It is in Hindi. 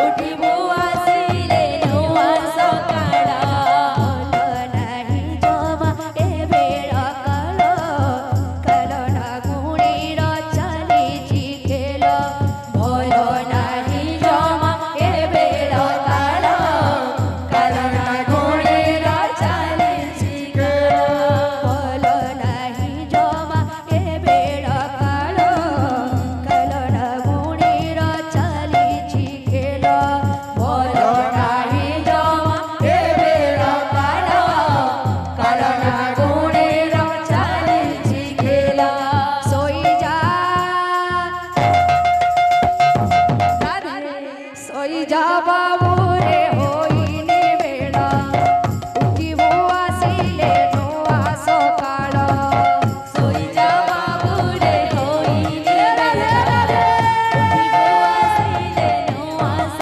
उठिबो आसिले नुआ सकाळ नाही जमा ए बेळ काल ना गुणीर चालिछि खेल भल नाही जमा ए बेळ काल ना गुणीर चालिछि खेल भल नाही जमा ए बेळ काल ना गुणीर चालिछि खेल भल नाही जमा ए बेळ काल ना गुणीर चालिछि खेल सोई जा सोई जा बाबू रे हो